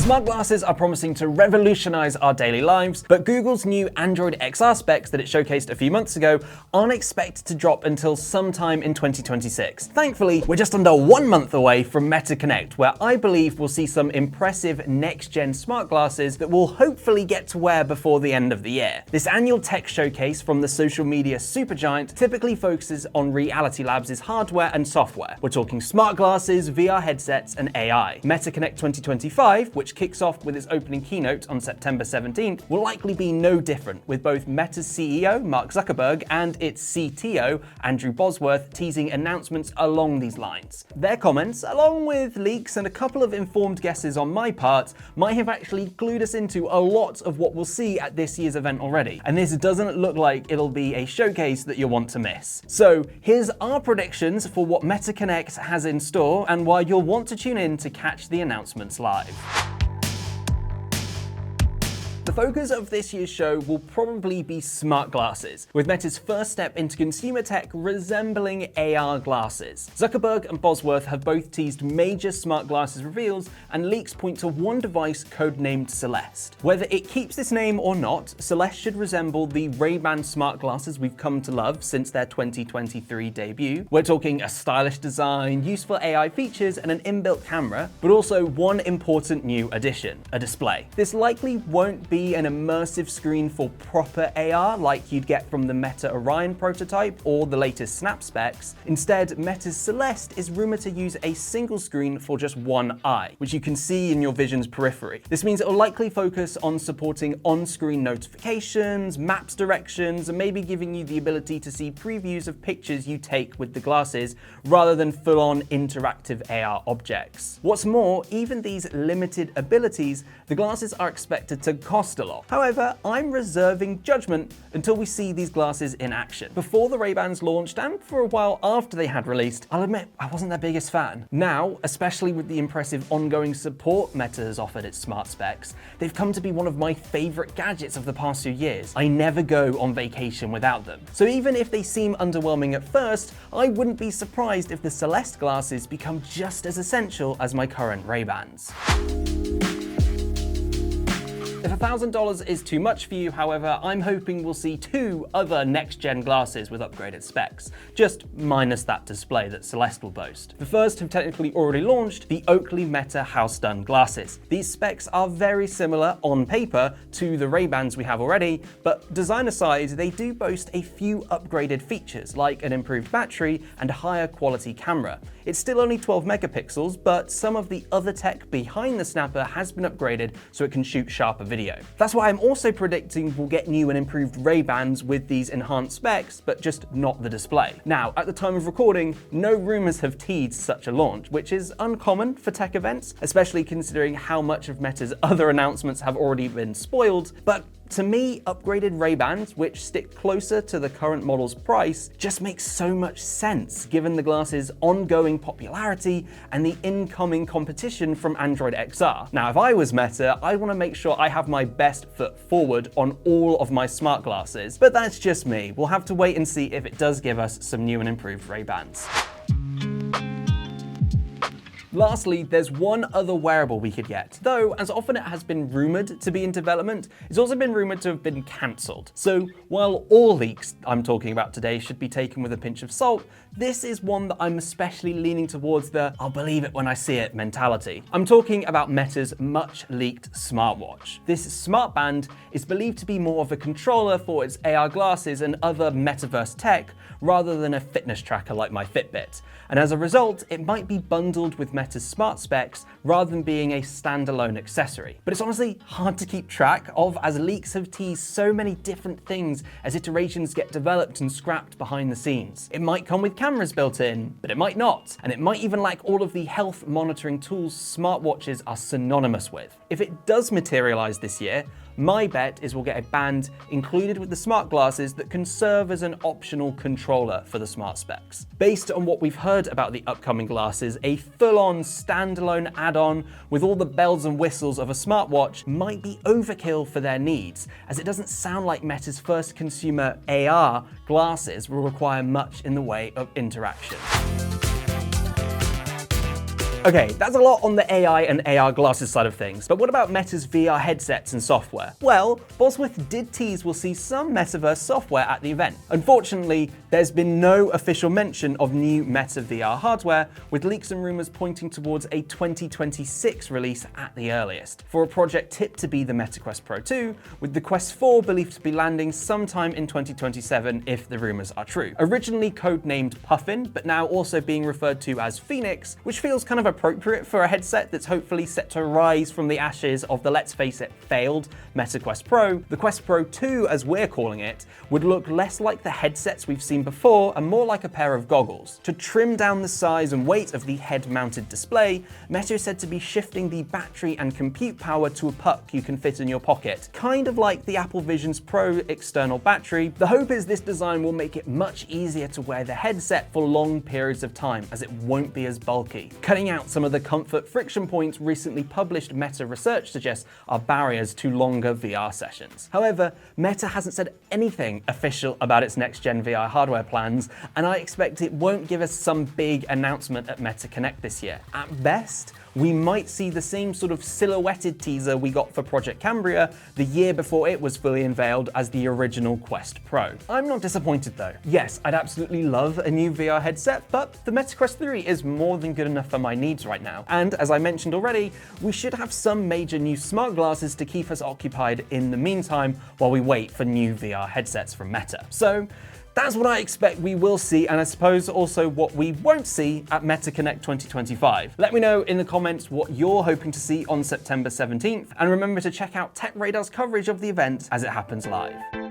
Smart glasses are promising to revolutionize our daily lives, but Google's new Android XR specs that it showcased a few months ago aren't expected to drop until sometime in 2026. Thankfully, we're just under 1 month away from Meta Connect, where I believe we'll see some impressive next-gen smart glasses that we'll hopefully get to wear before the end of the year. This annual tech showcase from the social media supergiant typically focuses on Reality Labs' hardware and software. We're talking smart glasses, VR headsets, and AI. Meta Connect 2025, which kicks off with its opening keynote on September 17th, will likely be no different, with both Meta's CEO, Mark Zuckerberg, and its CTO, Andrew Bosworth, teasing announcements along these lines. Their comments, along with leaks and a couple of informed guesses on my part, might have actually clued us into a lot of what we'll see at this year's event already. And this doesn't look like it'll be a showcase that you'll want to miss. So here's our predictions for what Meta Connect has in store and why you'll want to tune in to catch the announcements live. The focus of this year's show will probably be smart glasses, with Meta's first step into consumer tech resembling AR glasses. Zuckerberg and Bosworth have both teased major smart glasses reveals, and leaks point to one device codenamed Celeste. Whether it keeps this name or not, Celeste should resemble the Ray-Ban smart glasses we've come to love since their 2023 debut. We're talking a stylish design, useful AI features, and an inbuilt camera, but also one important new addition: a display. This likely won't be an immersive screen for proper AR like you'd get from the Meta Orion prototype or the latest Snap specs. Instead, Meta's Celeste is rumored to use a single screen for just one eye, which you can see in your vision's periphery. This means it will likely focus on supporting on-screen notifications, maps directions, and maybe giving you the ability to see previews of pictures you take with the glasses rather than full-on interactive AR objects. What's more, even these limited abilities, the glasses are expected to cost a lot. However, I'm reserving judgment until we see these glasses in action. Before the Ray-Bans launched, and for a while after they had released, I'll admit I wasn't their biggest fan. Now, especially with the impressive ongoing support Meta has offered its smart specs, they've come to be one of my favorite gadgets of the past few years. I never go on vacation without them. So even if they seem underwhelming at first, I wouldn't be surprised if the Celeste glasses become just as essential as my current Ray-Bans. If $1,000 is too much for you, however, I'm hoping we'll see 2 other next-gen glasses with upgraded specs, just minus that display that Celeste will boast. The first have technically already launched, the Oakley Meta House Done glasses. These specs are very similar on paper to the Ray-Bans we have already, but design aside, they do boast a few upgraded features, like an improved battery and a higher quality camera. It's still only 12 megapixels, but some of the other tech behind the snapper has been upgraded so it can shoot sharper video. That's why I'm also predicting we'll get new and improved Ray-Bans with these enhanced specs, but just not the display. Now, at the time of recording, no rumors have teased such a launch, which is uncommon for tech events, especially considering how much of Meta's other announcements have already been spoiled. But to me, upgraded Ray-Bans, which stick closer to the current model's price, just makes so much sense given the glasses' ongoing popularity and the incoming competition from Android XR. Now, if I was Meta, I want to make sure I have my best foot forward on all of my smart glasses, but that's just me. We'll have to wait and see if it does give us some new and improved Ray-Bans. Lastly, there's one other wearable we could get, though as often it has been rumored to be in development, it's also been rumored to have been cancelled. So while all leaks I'm talking about today should be taken with a pinch of salt, this is one that I'm especially leaning towards the "I'll believe it when I see it" mentality. I'm talking about Meta's much leaked smartwatch. This smart band is believed to be more of a controller for its AR glasses and other metaverse tech, rather than a fitness tracker like my Fitbit. And as a result, it might be bundled with Meta's smart specs rather than being a standalone accessory. But it's honestly hard to keep track of, as leaks have teased so many different things as iterations get developed and scrapped behind the scenes. It might come with cameras built in, but it might not. And it might even lack all of the health monitoring tools smartwatches are synonymous with. If it does materialize this year, my bet is we'll get a band included with the smart glasses that can serve as an optional controller for the smart specs. Based on what we've heard about the upcoming glasses, a full-on standalone add-on with all the bells and whistles of a smartwatch might be overkill for their needs, as it doesn't sound like Meta's first consumer AR glasses will require much in the way of interaction. Okay, that's a lot on the AI and AR glasses side of things, but what about Meta's VR headsets and software? Well, Bosworth did tease we'll see some metaverse software at the event. Unfortunately, there's been no official mention of new Meta VR hardware, with leaks and rumors pointing towards a 2026 release at the earliest, for a project tipped to be the Meta Quest Pro 2, with the Quest 4 believed to be landing sometime in 2027 if the rumors are true. Originally codenamed Puffin, but now also being referred to as Phoenix, which feels kind of appropriate for a headset that's hopefully set to rise from the ashes of the, let's face it, failed Meta Quest Pro. The Quest Pro 2, as we're calling it, would look less like the headsets we've seen before and more like a pair of goggles. To trim down the size and weight of the head-mounted display, Meta is said to be shifting the battery and compute power to a puck you can fit in your pocket, kind of like the Apple Vision's Pro external battery. The hope is this design will make it much easier to wear the headset for long periods of time, as it won't be as bulky, cutting out some of the comfort friction points recently published Meta research suggests are barriers to longer VR sessions. However, Meta hasn't said anything official about its next-gen VR hardware plans, and I expect it won't give us some big announcement at Meta Connect this year. At best, we might see the same sort of silhouetted teaser we got for Project Cambria the year before it was fully unveiled as the original Quest Pro. I'm not disappointed though. Yes, I'd absolutely love a new VR headset, but the Meta Quest 3 is more than good enough for my needs right now. And as I mentioned already, we should have some major new smart glasses to keep us occupied in the meantime while we wait for new VR headsets from Meta. So that's what I expect we will see, and I suppose also what we won't see at Meta Connect 2025. Let me know in the comments what you're hoping to see on September 17th, and remember to check out TechRadar's coverage of the event as it happens live.